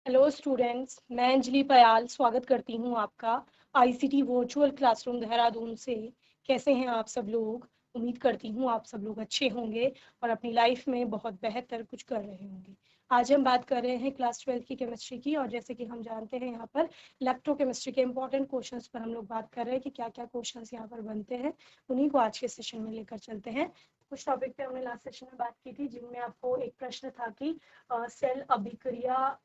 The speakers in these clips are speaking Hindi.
हेलो स्टूडेंट्स, मैं अंजलि पयाल स्वागत करती हूँ आपका आईसीटी वर्चुअल क्लासरूम देहरादून से। कैसे हैं आप सब लोग? उम्मीद करती हूँ आप सब लोग अच्छे होंगे और अपनी लाइफ में बहुत बेहतर कुछ कर रहे होंगे। आज हम बात कर रहे हैं क्लास 12 की केमिस्ट्री की, और जैसे कि हम जानते हैं यहाँ पर इलेक्ट्रोकेमिस्ट्री के इंपॉर्टेंट क्वेश्चंस पर हम लोग बात कर रहे हैं कि क्या क्या क्वेश्चंस यहाँ पर बनते हैं। उन्हीं को आज के सेशन में लेकर चलते हैं। कुछ टॉपिक पे हमने लास्ट सेशन में बात की थी, जिनमें आपको एक प्रश्न था कि सेल अभिक्रिया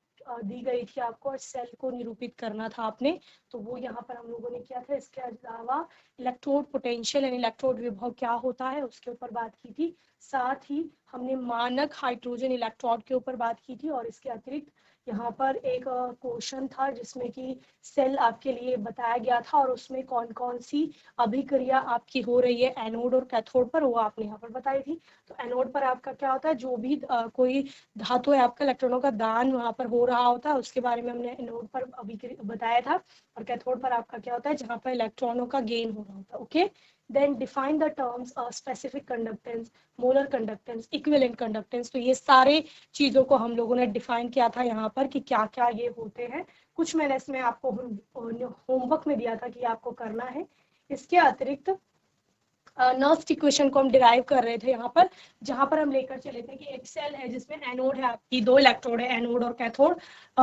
दी गई थी आपको और सेल को निरूपित करना था आपने, तो वो यहाँ पर हम लोगों ने किया था। इसके अलावा इलेक्ट्रोड पोटेंशियल यानी इलेक्ट्रोड विभव क्या होता है उसके ऊपर बात की थी। साथ ही हमने मानक हाइड्रोजन इलेक्ट्रोड के ऊपर बात की थी, और इसके अतिरिक्त यहाँ पर एक क्वेश्चन था जिसमें कि सेल आपके लिए बताया गया था और उसमें कौन कौन सी अभिक्रिया आपकी हो रही है एनोड और कैथोड पर, वो आपने यहाँ पर बताई थी। तो एनोड पर आपका क्या होता है, जो भी कोई धातु है आपका इलेक्ट्रॉनों का दान वहां पर हो रहा होता है, उसके बारे में हमने एनोड पर अभी बताया था। और कैथोड पर आपका क्या होता है, जहां पर इलेक्ट्रॉनों का गेन हो रहा होता है। Okay, then define the terms specific conductance, molar conductance, equivalent conductance. तो ये सारे चीजों को हम लोगों ने डिफाइन किया था यहाँ पर कि क्या क्या ये होते हैं। कुछ मैंने इसमें आपको होमवर्क में दिया था कि आपको करना है। इसके अतिरिक्त नर्स्ट इक्वेशन को हम डिराइव कर रहे थे यहाँ पर, जहां पर हम लेकर चले थे कि एक सेल है जिसमें एनोड है, आपकी दो इलेक्ट्रोड है, एनोड और कैथोड।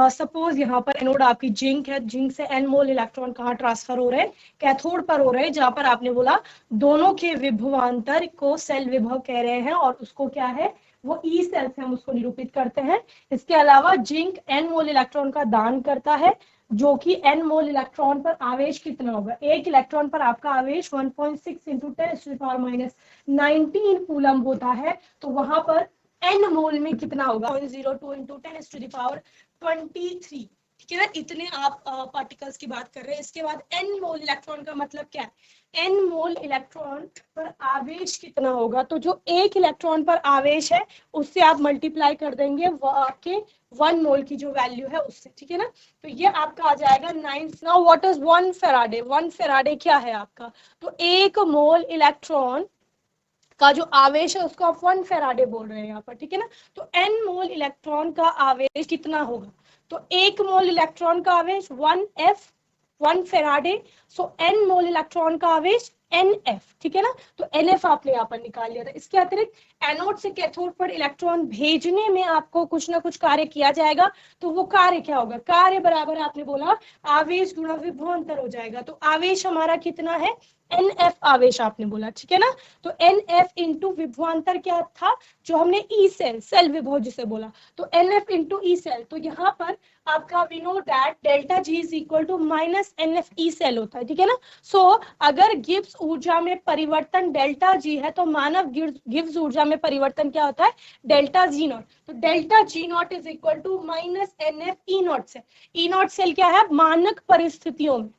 सपोज यहाँ पर एनोड आपकी जिंक है, जिंक से एन मोल इलेक्ट्रॉन कहाँ ट्रांसफर हो रहे हैं, कैथोड पर हो रहे हैं, जहां पर आपने बोला दोनों के विभवांतर को सेल विभव कह रहे हैं, और उसको क्या है, वो ई सेल से हम उसको निरूपित करते हैं। इसके अलावा जिंक एन मोल इलेक्ट्रॉन का दान करता है, जो कि n मोल इलेक्ट्रॉन पर आवेश कितना होगा, एक इलेक्ट्रॉन पर आपका आवेश 1.6 इंटू 10⁻⁹ कूलम होता है। तो वहां पर n मोल में कितना होगा, 0.02 इंटू 10⁻23। ठीक है ना, इतने आप पार्टिकल्स की बात कर रहे हैं। इसके बाद n मोल इलेक्ट्रॉन का मतलब क्या है, n मोल इलेक्ट्रॉन पर आवेश कितना होगा, तो जो एक इलेक्ट्रॉन पर आवेश है उससे आप मल्टीप्लाई कर देंगे वो आपके 1 मोल की जो वैल्यू है उससे। ठीक है ना, तो ये आपका आ जाएगा 9। Now what is 1 Faraday, 1 Faraday क्या है आपका, तो एक मोल इलेक्ट्रॉन का जो आवेश है उसको आप 1 फेराडे बोल रहे हैं यहाँ पर। ठीक है ना, तो n मोल इलेक्ट्रॉन का आवेश कितना होगा, तो एक मोल इलेक्ट्रॉन का आवेश 1f 1 फेराडे, सो n मोल इलेक्ट्रॉन का आवेश nf। ठीक है ना, तो nf आपने यहाँ पर निकाल लिया था। इसके अतिरिक्त एनोड से कैथोड पर इलेक्ट्रॉन भेजने में आपको कुछ ना कुछ कार्य किया जाएगा, तो वो कार्य क्या होगा, कार्य बराबर आपने बोला आवेश गुणा विभवांतर हो जाएगा। तो आवेश हमारा कितना है, nf आवेश आपने बोला। ठीक है ना, तो nf इंटू विभवांतर क्या था, जो हमने ई सेल सेल विभव जिसे बोला, तो nf इंटू ई सेल। तो यहाँ पर आपका we know that delta G is equal to minus nf E cell होता है। ठीक है ना, सो अगर गिब्स ऊर्जा में परिवर्तन डेल्टा जी है, तो मानव गिब्स ऊर्जा में परिवर्तन क्या होता है, डेल्टा जी नॉट। तो delta G naught is equal to minus nf E not cell. E not cell क्या है, मानक परिस्थितियों में।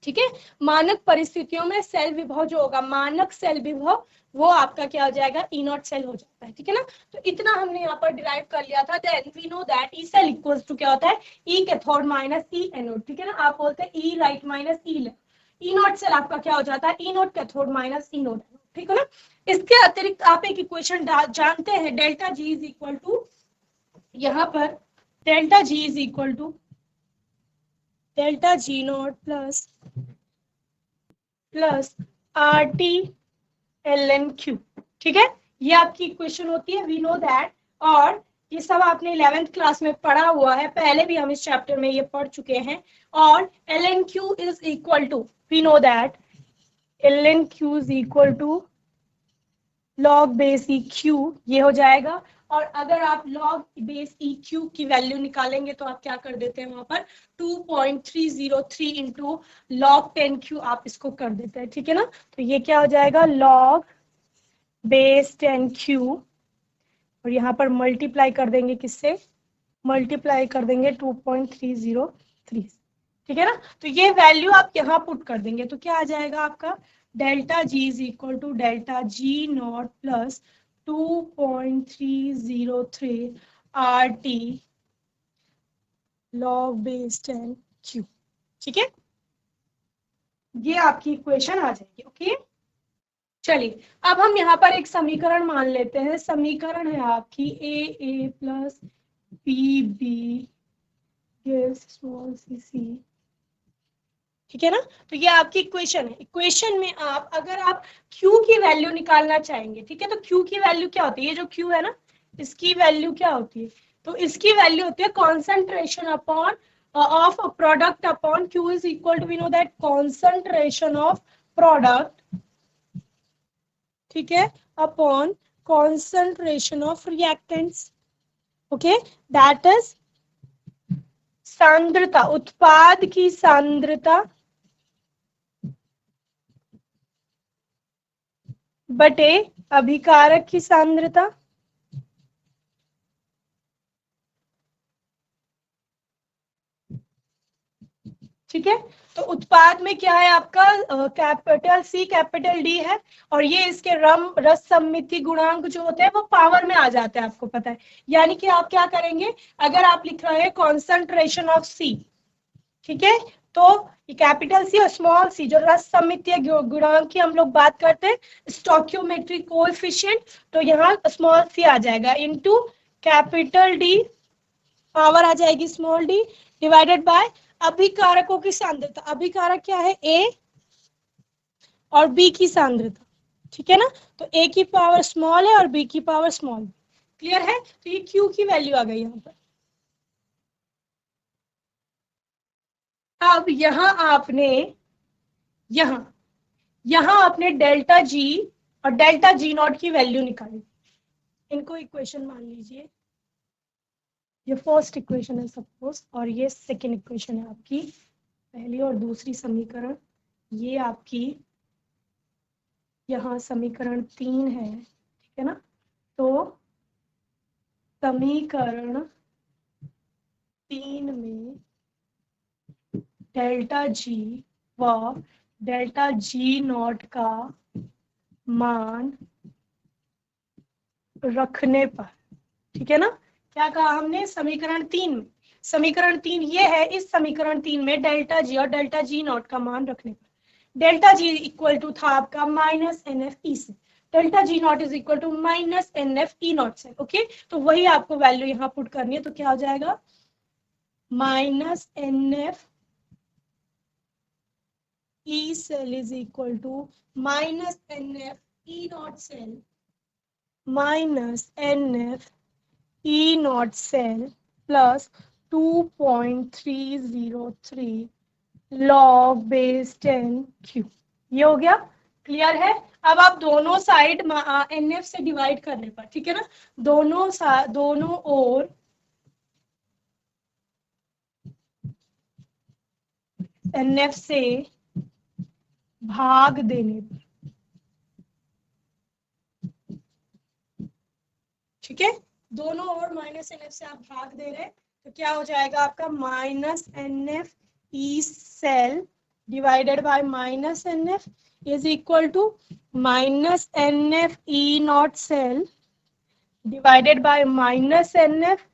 ठीक है, मानक परिस्थितियों में सेल विभव जो होगा, मानक सेल विभव, वो आपका क्या हो जाएगा, ई नॉट सेल हो जाता है। ठीक है ना, तो इतना हमने यहाँ पर डिराइव कर लिया था। Then we know that E cell equals to क्या होता है, E cathode minus E anode. ठीक है ना, आप बोलते हैं E right minus E left, E not cell आपका क्या हो जाता है, E not cathode minus E not. ठीक है ना, इसके अतिरिक्त आप एक इक्वेशन जानते हैं, delta G is equal to, यहाँ पर delta G is equal to delta G naught plus R T L N Q. ठीक है, ये आपकी इक्वेशन होती है, वी नो दैट। और ये सब आपने 11th क्लास में पढ़ा हुआ है, पहले भी हम इस चैप्टर में ये पढ़ चुके हैं। और L N Q is equal to, we know that L N Q is equal to log base E Q, ये हो जाएगा। और अगर आप लॉग बेस ई क्यू की वैल्यू निकालेंगे तो आप क्या कर देते हैं, वहां पर 2.303 इंटू लॉग 10 क्यू आप इसको कर देते हैं। ठीक है ना, तो ये क्या हो जाएगा, लॉग बेस 10 क्यू, और यहाँ पर मल्टीप्लाई कर देंगे किससे, मल्टीप्लाई कर देंगे 2.303। ठीक है ना, तो ये वैल्यू आप यहाँ पुट कर देंगे तो क्या आ जाएगा आपका, delta G is equal to delta G naught plus 2.303 R T log base 10 Q. ठीक है, ये आपकी इक्वेशन आ जाएगी। ओके, चलिए अब हम यहाँ पर एक समीकरण मान लेते हैं। समीकरण है आपकी A plus B gives small c, ठीक है ना। तो ये आपकी इक्वेशन है। इक्वेशन में आप अगर आप Q की वैल्यू निकालना चाहेंगे, ठीक है, तो Q की वैल्यू क्या होती है, ये जो Q है ना, इसकी वैल्यू क्या होती है, तो इसकी वैल्यू होती है concentration upon of product upon Q is equal to, we know that concentration of product, ठीक है, upon concentration of reactants, okay, that is सांद्रता, उत्पाद की सांद्रता बटे अभिकारक की सांद्रता, ठीक है। तो उत्पाद में क्या है आपका, कैपिटल सी कैपिटल डी है, और ये इसके रस सम्मिति गुणांक जो होते हैं वो पावर में आ जाते हैं, आपको पता है। यानी कि आप क्या करेंगे, अगर आप लिख रहे हैं कॉन्सेंट्रेशन ऑफ सी, ठीक है, तो ये कैपिटल सी और स्मॉल सी जो रस सम्मितीय गुणांक की हम लोग बात करते हैं, स्टोइकियोमेट्रिक कोएफिशिएंट, तो यहाँ स्मॉल सी आ जाएगा इनटू कैपिटल डी, पावर आ जाएगी स्मॉल डी, डिवाइडेड बाय अभिकारकों की सांद्रता। अभिकारक क्या है, ए और बी की सांद्रता, ठीक है ना। तो ए की पावर स्मॉल है और बी की पावर स्मॉल, क्लियर है। तो ये क्यू की वैल्यू आ गई यहाँ पर। अब यहां यहां आपने डेल्टा जी और डेल्टा जी नॉट की वैल्यू निकाली। इनको इक्वेशन मान लीजिए, ये फर्स्ट इक्वेशन है सपोज, और ये सेकेंड इक्वेशन है आपकी, पहली और दूसरी समीकरण, ये आपकी यहाँ समीकरण 3 है, ठीक है ना। तो समीकरण 3 में डेल्टा जी व डेल्टा जी नॉट का मान रखने पर, ठीक है ना। क्या कहा हमने, समीकरण 3 में, समीकरण 3 ये है, इस समीकरण 3 में डेल्टा जी और डेल्टा जी नॉट का मान रखने पर डेल्टा जी इक्वल टू था आपका माइनस एन एफ ई से, delta G naught is equal to minus N F E naught से, ओके। तो वही आपको वैल्यू यहाँ पुट करनी है, तो क्या हो जाएगा, minus N F E cell is equal to minus N F E not cell minus N F E not cell plus 2.303 log base 10 Q, ये हो गया, क्लियर है। अब आप दोनों साइड एन एफ से डिवाइड करने पर, ठीक है ना, दोनों ओर एन एफ से भाग देने पर, ठीक है, दोनों ओर माइनस एन एफ से आप भाग दे रहे हैं, तो क्या हो जाएगा आपका, minus N F E cell divided by minus N F is equal to minus N F E not cell divided by minus N F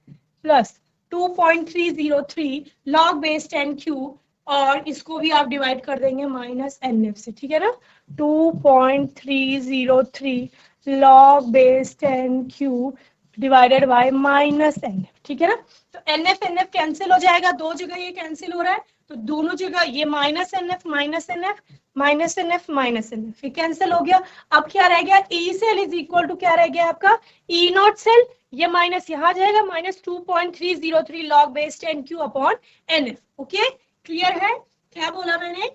plus 2.303 log base 10 Q, और इसको भी आप डिवाइड कर देंगे माइनस एन एफ से, ठीक है ना, 2.303 log base 10 Q divided by minus N F, ठीक है ना। तो एन एफ कैंसिल हो जाएगा, दो जगह ये कैंसिल हो रहा है, तो दोनों जगह ये minus N F minus N F minus N F minus N F, ये कैंसिल हो गया। अब क्या रह गया, E cell is equal to क्या रह गया आपका, ई नॉट सेल, ये माइनस यहाँ जाएगा, minus 2.303 log base 10 Q upon N F, okay, clear है। क्या बोला मैंने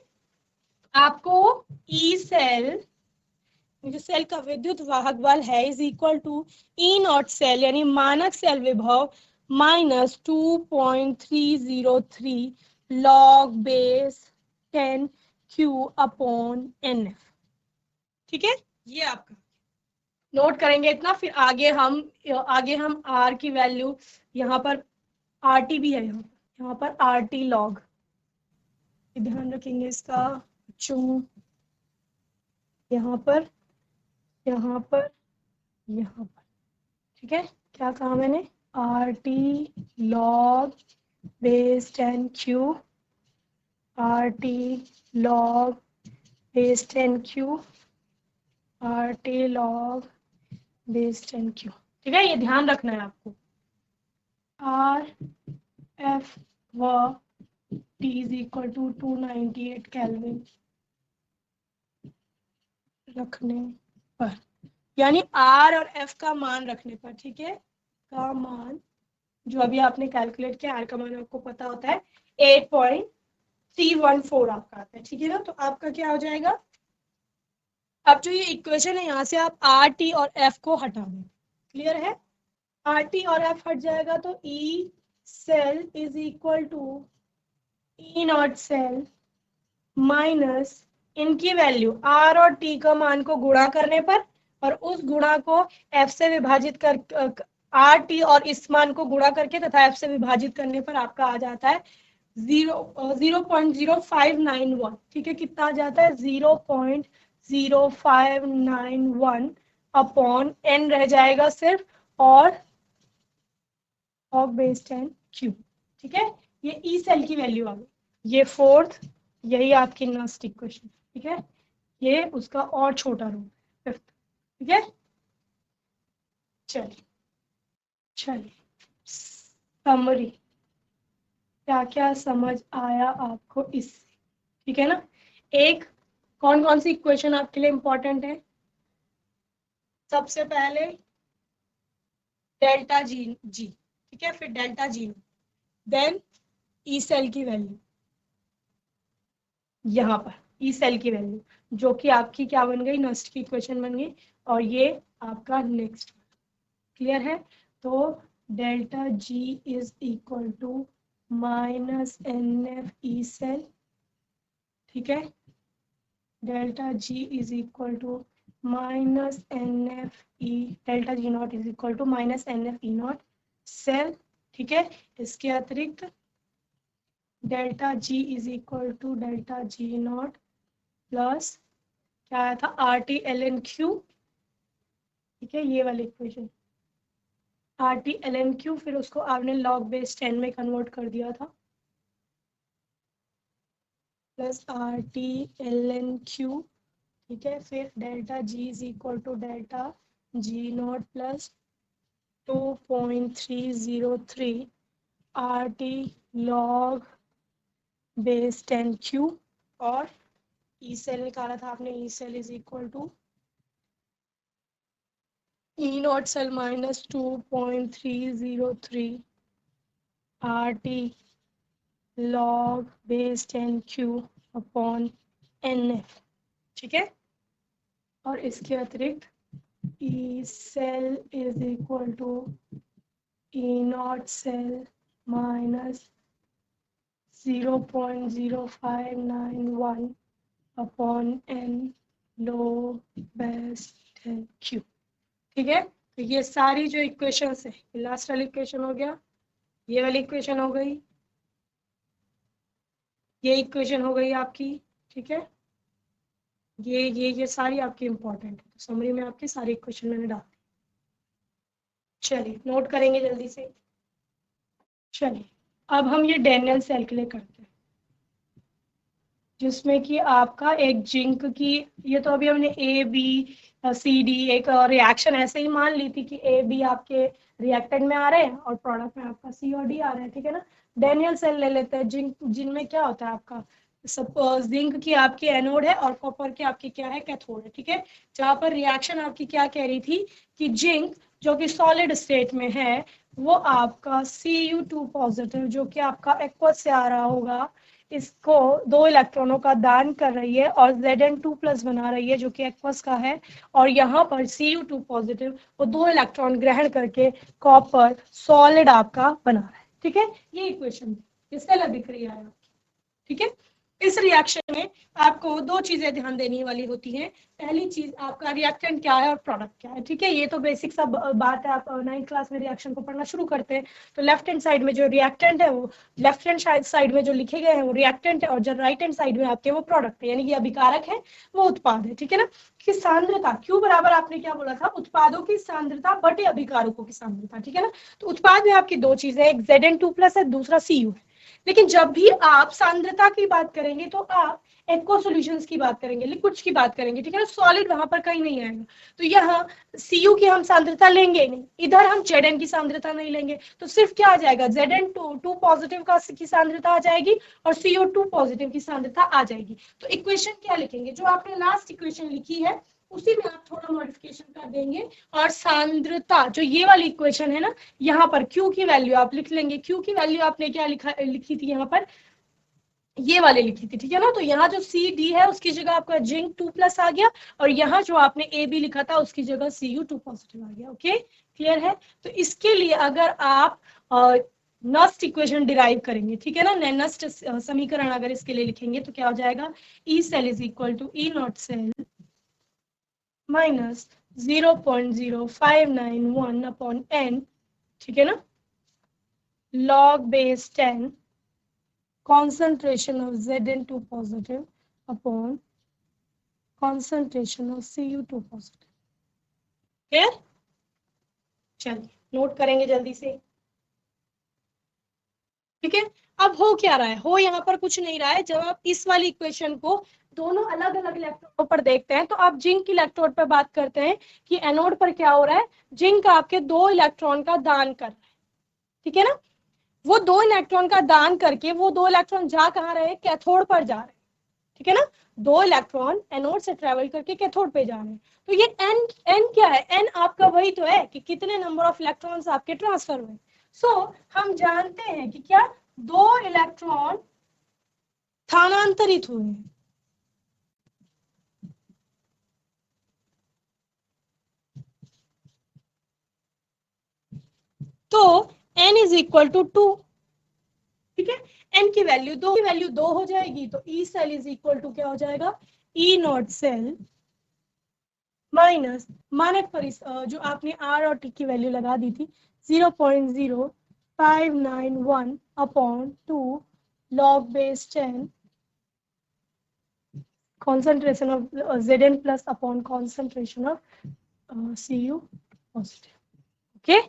आपको, ई सेल, जो सेल का विद्युत वाहक बल है is equal to E not cell यानी मानक सेल विभव minus 2.303 log base 10 Q upon N F, ठीक है, ये आपका नोट करेंगे इतना, फिर आगे हम आर की वैल्यू, यहाँ पर आर टी भी है, यहाँ पर आर टी लॉग, ध्यान रखेंगे इसका बच्चों, यहाँ पर यहाँ पर यहाँ पर, ठीक है, क्या कहा मैंने, R T log base 10 Q, R T log base 10 Q, R T log base 10 Q, ठीक है, ये ध्यान रखना है आपको। आर एफ व T is equal to 298 kelvin रखने पर, यानी R और F का मान रखने पर, ठीक है, का मान जो अभी आपने कैलकुलेट किया, R का मान आपको पता होता है 8.314 आपका आता है, ठीक है ना। तो आपका क्या हो जाएगा, अब जो ये इक्वेशन है यहाँ से आप आर टी और एफ को हटा दें, क्लियर है। आर टी और एफ हट जाएगा तो E cell is equal to E not cell minus इनकी वैल्यू आर और टी का मान को गुणा करने पर, और उस गुणा को एफ से विभाजित कर, आर टी और इस मान को गुणा करके तथा एफ से विभाजित करने पर आपका आ जाता है 0.0591, ठीक है, कितना आ जाता है 0.0591 अपॉन एन रह जाएगा सिर्फ, और बेस 10 क्यू, ठीक है। ये ई सेल की वैल्यू आ गई, ये फोर्थ, यही आपकी नेक्स्ट इक्वेशन, ठीक है, ये उसका और छोटा रूप फिफ्थ, ठीक है। चलिए समरी, क्या क्या समझ आया आपको इससे, ठीक है ना। एक कौन कौन सी इक्वेशन आपके लिए इंपॉर्टेंट है, सबसे पहले डेल्टा जी जी, ठीक है, फिर delta G, then E cell की वैल्यू, यहाँ पर ई सेल की वैल्यू जो कि आपकी क्या बन गई, नस्ट की इक्वेशन बन गई, और ये आपका नेक्स्ट, क्लियर है। तो delta G is equal to minus N F E cell, ठीक है, delta G is equal to minus N F E, delta G naught is equal to minus N F E not cell, ठीक है। इसके अतिरिक्त delta G is equal to delta G naught plus क्या आया था R T L N Q, ठीक है, ये वाली equation R T L N Q, फिर उसको आपने लॉग बेस 10 में कन्वर्ट कर दिया था, plus R T L N Q, ठीक है, फिर delta G is equal to delta G naught plus 2.303 R T log base 10 Q, और ई सेल निकाला था आपने, E cell is equal to E not cell minus 2.303 R T log base 10 Q upon N F, ठीक है। और इसके अतिरिक्त E cell is equal to E not cell minus 0.0591 upon N log base 10 Q, ठीक है। तो ये सारी जो इक्वेशंस है, लास्ट वाली इक्वेशन हो गया, ये वाली इक्वेशन हो गई, ये इक्वेशन हो गई आपकी, ठीक है, ये सारी आपकी इंपॉर्टेंट है। तो समरी में आपकी सारी इक्वेशन मैंने डाल दी, चलिए नोट करेंगे जल्दी से। चलिए अब हम ये डैनियल सेल के लिए करते हैं, जिसमें कि आपका एक जिंक की, ये तो अभी हमने ए बी सी डी एक रिएक्शन ऐसे ही मान ली थी कि ए बी आपके रिएक्टेंट में आ रहे हैं और प्रोडक्ट में आपका सी और डी आ रहे हैं, ठीक है ना। डैनियल सेल ले लेते हैं, जिंक जिनमें क्या होता है आपका, सपोज जिंक की आपकी एनोड है और कॉपर की आपकी क्या है, कैथोड है, ठीक है। जहाँ पर रिएक्शन आपकी क्या कह रही थी कि जिंक जो कि सॉलिड स्टेट में है वो आपका Cu2 पॉजिटिव जो कि आपका एक्वस से आ रहा होगा, इसको 2 इलेक्ट्रॉनों का दान कर रही है और Zn2+ बना रही है जो कि एक्वस का है, और यहाँ पर Cu2 पॉजिटिव वो 2 इलेक्ट्रॉन ग्रहण करके कॉपर सॉलिड आपका बना रहा है, ठीक है। ये इक्वेशन इससे अभिक्रिया है, ठीक है। इस रिएक्शन में आपको दो चीजें ध्यान देने वाली होती हैं, पहली चीज आपका रिएक्टेंट क्या है और प्रोडक्ट क्या है, ठीक है। ये तो बेसिक सब बात है, आप 9th क्लास में रिएक्शन को पढ़ना शुरू करते हैं तो लेफ्ट हैंड साइड में जो रिएक्टेंट है वो लेफ्ट हैंड साइड में जो लिखे गए हैं वो रिएक्टेंट है, और जो राइट हैंड साइड में आपके वो प्रोडक्ट है, यानी कि अभिकारक है, वो उत्पाद है, ठीक है ना। कि सांद्रता क्यू बराबर आपने क्या बोला था, उत्पादों की सांद्रता बटे अभिकारकों की सांद्रता, ठीक है ना। तो उत्पाद में आपकी दो चीजें, एक Zn2+ है, दूसरा Cu है। लेकिन जब भी आप सांद्रता की बात करेंगे तो आप एक्वा सॉल्यूशंस की बात करेंगे, लिक्विड्स की बात करेंगे, ठीक है ना, सॉलिड वहां पर कहीं नहीं आएगा। तो यहाँ Cu की हम सांद्रता लेंगे नहीं, इधर हम Zn की सांद्रता नहीं लेंगे, तो सिर्फ क्या आ जाएगा, Zn2 पॉजिटिव का की सांद्रता आ जाएगी और CO2 पॉजिटिव की सांद्रता आ जाएगी। तो इक्वेशन क्या लिखेंगे, जो आपने लास्ट इक्वेशन लिखी है उसी में आप थोड़ा मॉडिफिकेशन कर देंगे, और सांद्रता जो ये वाली इक्वेशन है ना, यहाँ पर Q की वैल्यू आप लिख लेंगे। Q की वैल्यू आपने क्या लिखी थी यहाँ पर, ये वाले लिखी थी, ठीक है ना। तो यहाँ जो CD है उसकी जगह आपका जिंक 2+ आ गया, और यहाँ जो आपने AB लिखा था उसकी जगह Cu2 पॉजिटिव आ गया। ओके, क्लियर है। तो इसके लिए अगर आप नस्ट इक्वेशन डिराइव करेंगे, ठीक है ना, नस्ट समीकरण अगर इसके लिए लिखेंगे तो क्या हो जाएगा, E cell is equal to E naught cell minus 0.0591 upon n, ठीक है ना, log base 10 concentration of Zn2 positive upon concentration of Cu2 positive। Clear, चलिए नोट करेंगे जल्दी से, ठीक है। अब हो क्या रहा है, हो यहाँ पर कुछ नहीं रहा है। जब आप इस वाली इक्वेशन को दोनों अलग अलग इलेक्ट्रोड पर देखते हैं, तो आप जिंक इलेक्ट्रोड पर बात करते हैं कि एनोड पर क्या हो रहा है, जिंक आपके 2 इलेक्ट्रॉन का दान कर रहा है, ठीक है ना। वो 2 इलेक्ट्रॉन का दान करके वो 2 इलेक्ट्रॉन जा कहाँ रहे हैं, कैथोड पर जा रहे हैं, ठीक है ना। 2 इलेक्ट्रॉन एनोड से ट्रेवल करके कैथोड पे जा रहे हैं। तो ये एन क्या है, एन आपका वही तो है कि कितने नंबर ऑफ इलेक्ट्रॉन्स आपके ट्रांसफर हुए। सो हम जानते हैं कि क्या 2 इलेक्ट्रॉन स्थानांतरित हुए हैं। तो n इज इक्वल टू 2, ठीक है। n की वैल्यू 2 हो जाएगी, तो E cell is equal to क्या हो जाएगा, E नॉट सेल माइनस मानक पर जो आपने R और T की वैल्यू लगा दी थी 0.0591 upon 2 log base 10 concentration of Zn plus upon concentration of Cu positive। Okay,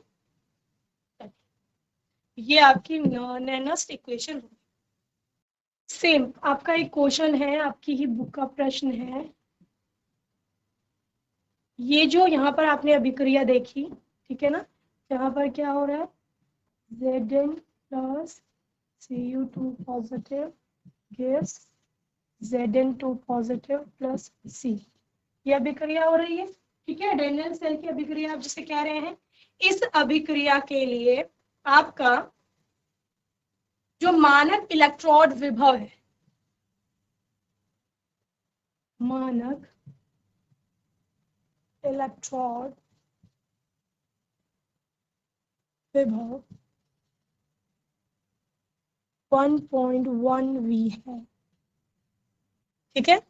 ये आपकी नैनस्ट इक्वेशन होगी। सेम आपका एक क्वेश्चन है, आपकी ही बुक का प्रश्न है। ये जो यहाँ पर आपने अभिक्रिया देखी, ठीक है ना, यहाँ पर क्या हो रहा है, Zn plus Cu2 positive gives Zn2 positive plus C, ये अभिक्रिया हो रही है, ठीक है। डेनियल सेल की अभिक्रिया आप जिसे कह रहे हैं। इस अभिक्रिया के लिए आपका जो मानक इलेक्ट्रोड विभव है, मानक इलेक्ट्रोड विभव 1.1 V है, ठीक है।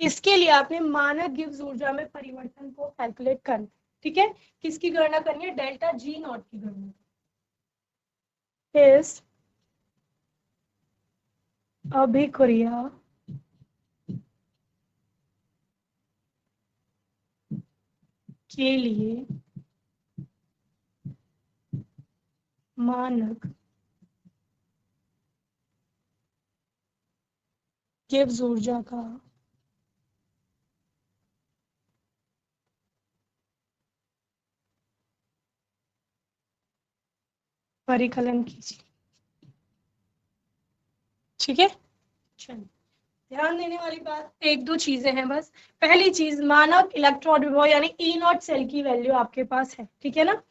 इसके लिए आपने मानक गिब्स ऊर्जा में परिवर्तन को कैलकुलेट करना, ठीक है। किसकी गणना करनी है, डेल्टा G नॉट की गणना। इस अभिक्रिया के लिए मानक गिब्स ऊर्जा का परिकलन कीजिए, ठीक है। चलिए ध्यान देने वाली बात एक दो चीजें हैं बस। पहली चीज, मानक इलेक्ट्रोड विभव यानी E नॉट सेल की वैल्यू आपके पास है, ठीक है ना।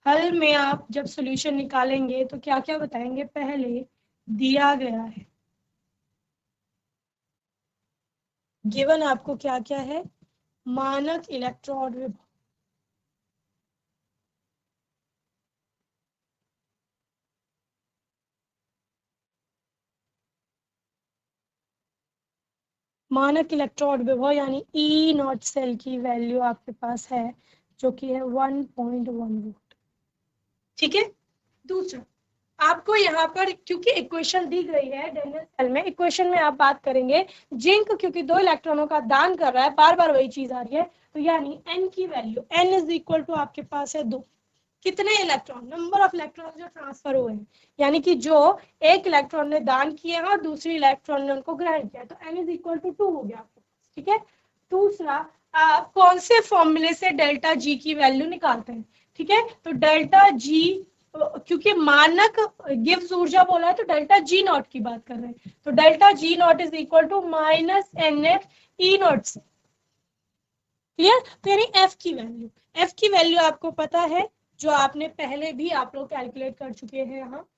हल में आप जब सॉल्यूशन निकालेंगे तो क्या क्या बताएंगे, पहले दिया गया है, गिवन आपको क्या क्या है, मानक इलेक्ट्रोड विभव, मानक इलेक्ट्रोड विभव यानी E नॉट सेल की वैल्यू आपके पास है जो कि है 1.1 वोल्ट, ठीक है। दूसरा, आपको यहाँ पर क्योंकि इक्वेशन दी गई है डेनियल सेल में, इक्वेशन में आप बात करेंगे जिंक क्योंकि 2 इलेक्ट्रॉनों का दान कर रहा है, बार बार वही चीज आ रही है, तो यानी n की value n is equal to आपके पास है 2, कितने इलेक्ट्रॉन, नंबर ऑफ इलेक्ट्रॉन जो ट्रांसफर हुए हैं, यानी कि जो एक इलेक्ट्रॉन ने दान किया है और दूसरी इलेक्ट्रॉन ने उनको ग्रहण किया, तो n इज इक्वल टू 2 हो गया आपके पास, ठीक है। दूसरा, आप कौन से फॉर्मूले से डेल्टा जी की वैल्यू निकालते हैं, ठीक है। तो डेल्टा जी, क्योंकि मानक गिव्स ऊर्जा बोला है तो डेल्टा जी नॉट की बात कर रहे हैं, तो delta G naught is equal to minus N F E naught से, क्लियर। तो यानी एफ की वैल्यू आपको पता है, जो आपने पहले भी आप लोग कैलकुलेट कर चुके हैं यहाँ,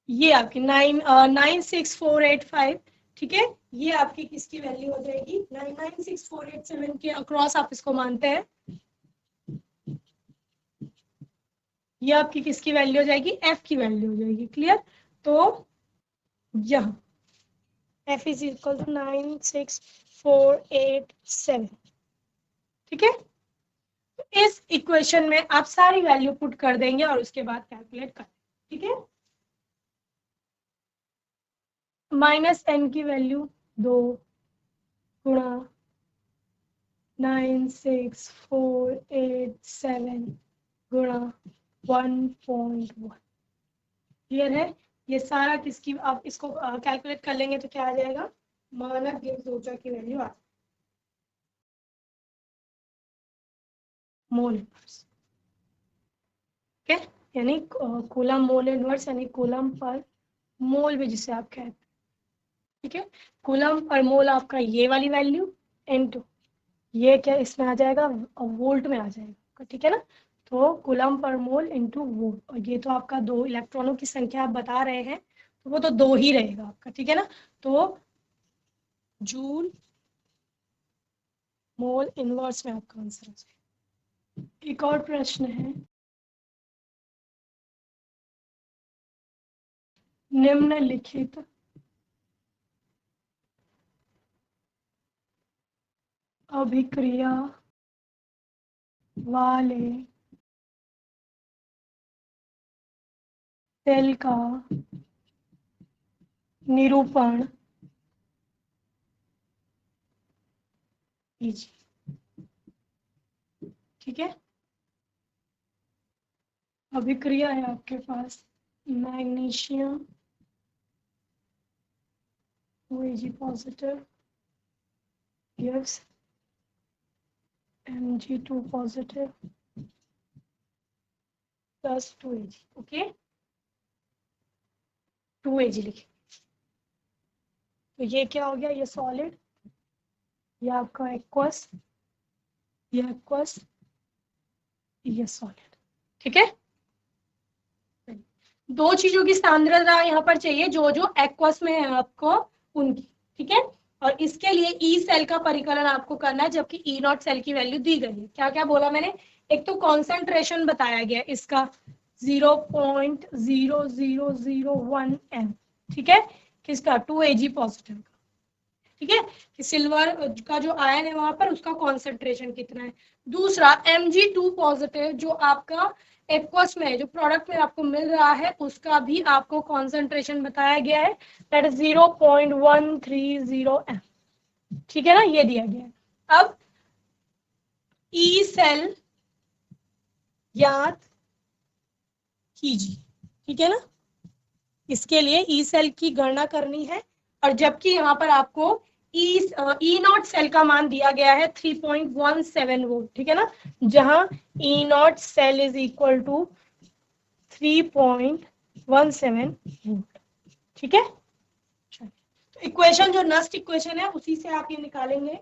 ये आपकी 996,485, ठीक है। ये आपकी किसकी वैल्यू हो जाएगी, 996,487 के अक्रॉस आप इसको मानते हैं, ये आपकी किसकी वैल्यू हो जाएगी, एफ की वैल्यू हो जाएगी, क्लियर। तो यह एफ इज इक्वल टू 96487, ठीक है। इस इक्वेशन में आप सारी वैल्यू पुट कर देंगे और उसके बाद कैलकुलेट कर, ठीक है। माइनस एन की वैल्यू 2 गुणा 96487 गुणा 1.1, क्लियर है। ये सारा किसकी, आप इसको कैलकुलेट कर लेंगे तो क्या आ जाएगा, मानक गिब्स ऊर्जा की वैल्यू आ, मोल इनवर्स, ठीक है। यानी कूलम मोल इनवर्स, यानी कूलम पर मोल भी जिसे आप कहते हैं, ठीक है। कूलम पर मोल आपका ये वाली वैल्यू इनटू ये क्या इसमें आ जाएगा, वोल्ट में आ जाएगा, ठीक है ना। तो कूलम पर मोल इनटू वोल्ट, और ये तो आपका दो इलेक्ट्रॉनों की संख्या आप बता रहे हैं, तो वो तो दो ही रहेगा आपका, ठीक है ना। तो जूल मोल इनवर्स में आपका आंसर आ जाएगा। एक और प्रश्न है, निम्नलिखित अभिक्रिया वाले सेल का निरूपण कीजिए, ठीक है। अभिक्रिया है आपके पास, magnesium OAG positive gives Mg2 positive plus 2Ag, okay, 2Ag लिखे। तो ये क्या हो गया, ये सॉलिड, ये आपका एक्वस, ये एक्वस, ये सॉलिड, ठीक है। दो चीजों की सांद्रता यहाँ पर चाहिए, जो जो एक्वस में है आपको उनकी, ठीक है। और इसके लिए ई सेल का परिकलन आपको करना है, जबकि ई नॉट सेल की वैल्यू दी गई है। क्या क्या बोला मैंने, एक तो कॉन्सेंट्रेशन बताया गया इसका 0.0001 m, ठीक है, किसका 2Ag पॉजिटिव का, ठीक है, कि सिल्वर का जो आयन है वहां पर उसका कॉन्सेंट्रेशन कितना है। दूसरा Mg2 पॉजिटिव जो आपका एक्वस में है, जो प्रोडक्ट में आपको मिल रहा है, उसका भी आपको कॉन्सेंट्रेशन बताया गया है, दैट इज 0.130 m, ठीक है ना, ये दिया गया है। अब ई सेल ज्ञात कीजिए, ठीक है ना, इसके लिए ई सेल की गणना करनी है, और जबकि यहाँ पर आपको ई नॉट सेल का मान दिया गया है 3.17 वोल्ट, ठीक है ना, जहां E not cell is equal to 3.17 volt, ठीक है। तो इक्वेशन जो नस्ट इक्वेशन है उसी से आप ये निकालेंगे।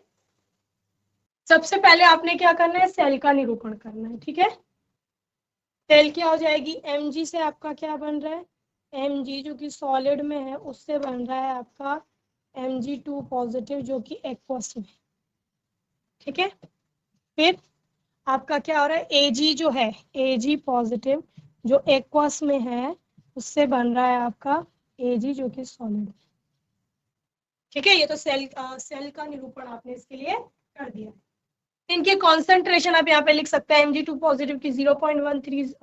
सबसे पहले आपने क्या करना है, सेल का निरूपण करना है, ठीक है। सेल क्या हो जाएगी, Mg से आपका क्या बन रहा है, Mg जो कि सॉलिड में है उससे बन रहा है आपका Mg2 पॉजिटिव जो कि एक्वस में, ठीक है। फिर आपका क्या हो रहा है, Ag जो है, Ag पॉजिटिव जो एक्वस में है उससे बन रहा है आपका Ag जो कि सॉलिड में, ठीक है। ये तो सेल का निरूपण आपने इसके लिए कर दिया। इनके कॉन्सेंट्रेशन आप यहाँ पे लिख सकते हैं, Mg2 पॉजिटिव की 0.130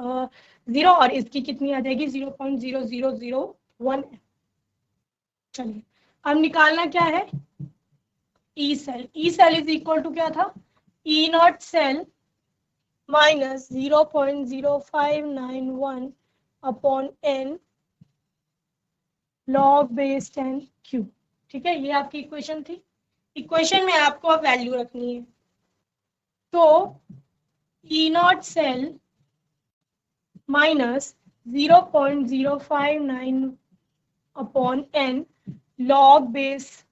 और इसकी कितनी आ जाएगी 0.0001। चलिए अब निकालना क्या है, E cell. E cell is equal to क्या था, E not cell minus 0.0591 upon n log base 10 q। ठीक है, ये आपकी इक्वेशन थी। इक्वेशन में आपको अब वैल्यू रखनी है। तो E not cell minus 0.059 upon n log base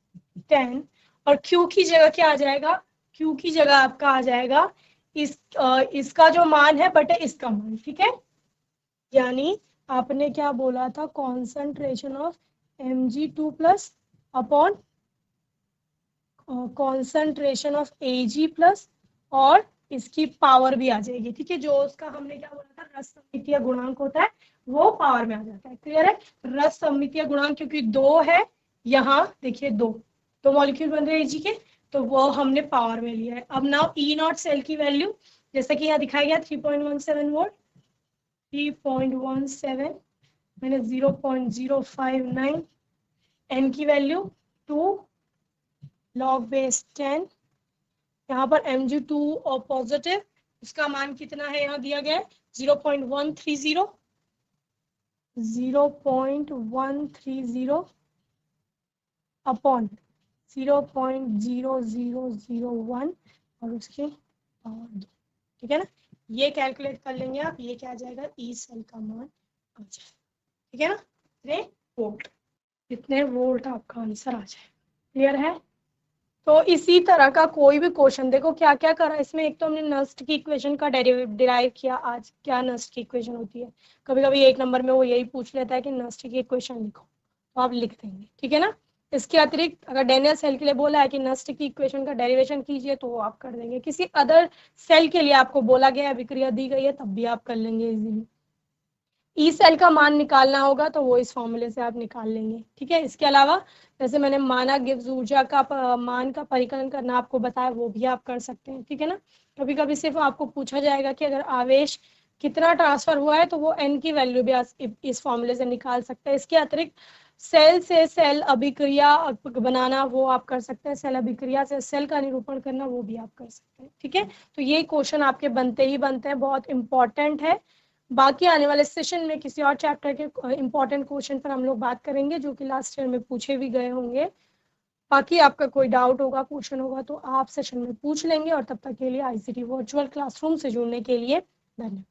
10, और q की जगह क्या आ जाएगा? q की जगह आपका आ जाएगा इसका जो मान है बटे इसका मान। ठीक है, यानी आपने क्या बोला था? Concentration of Mg2 plus upon concentration of Ag plus, और इसकी पावर भी आ जाएगी। ठीक है, जो उसका हमने क्या बोला था रस सममितीय गुणांक होता है वो पावर में आ जाता है। क्लियर है? रस सममितीय गुणांक क्योंकि 2 है, यहाँ देखिए दो मॉलिक्यूल बन रहे हैं Ag के, तो वो हमने पावर में लिया है। अब नाउ ई नॉट सेल की वैल्यू जैसे कि यहाँ दिखाया गया 3.17 वोल्ट, 3.17 माइनस 0.059, n की वैल्यू 2 log बेस 10, यहाँ पर Mg2 और पॉजिटिव, उसका मान कितना है यहाँ दिया गया है 0.130, 0.130 अपॉन 0.0001 और उसके पावर। ठीक है ना, ये कैलकुलेट कर लेंगे आप, ये क्या आ जाएगा ई सेल का मान आ जाए। ठीक है ना, वोल्ट, कितने वोल्ट आपका आंसर आ जाए। क्लियर है? तो इसी तरह का कोई भी क्वेश्चन देखो क्या क्या करा इसमें। एक तो हमने नस्ट की इक्वेशन का डिराइव किया आज, क्या नस्ट की इक्वेशन होती है। कभी कभी एक नंबर में वो यही पूछ लेता है कि नस्ट की इक्वेशन लिखो, तो आप लिख देंगे। ठीक है ना, इसके अतिरिक्त अगर डेनियल सेल के लिए बोला है कि नस्ट की इक्वेशन का डेरिवेशन कीजिए तो वो आप कर देंगे। किसी अदर सेल के लिए आपको बोला गया है, विक्रिया दी गई है, तब भी आप कर लेंगे इजीली। ई सेल का मान निकालना होगा तो वो इस फॉर्मूले से आप निकाल लेंगे। ठीक है, इसके अलावा जैसे मैंने माना गिब्स ऊर्जा का मान का परिकलन करना आपको बताया, वो भी आप कर सकते हैं। ठीक है ना, कभी कभी सिर्फ आपको पूछा जाएगा कि अगर आवेश कितना ट्रांसफर हुआ है तो वो n की वैल्यू भी इस फॉर्मूले से निकाल सकते हैं। इसके अतिरिक्त सेल से सेल अभिक्रिया बनाना वो आप कर सकते हैं, सेल अभिक्रिया से सेल का निरूपण करना वो भी आप कर सकते हैं। ठीक है, तो ये क्वेश्चन आपके बनते ही बनते हैं, बहुत इंपॉर्टेंट है। बाकी आने वाले सेशन में किसी और चैप्टर के इंपॉर्टेंट क्वेश्चन पर हम लोग बात करेंगे जो कि लास्ट ईयर में पूछे भी गए होंगे। बाकी आपका कोई डाउट होगा, क्वेश्चन होगा तो आप सेशन में पूछ लेंगे, और तब तक के लिए आईसीटी वर्चुअल क्लासरूम से जुड़ने के लिए धन्यवाद।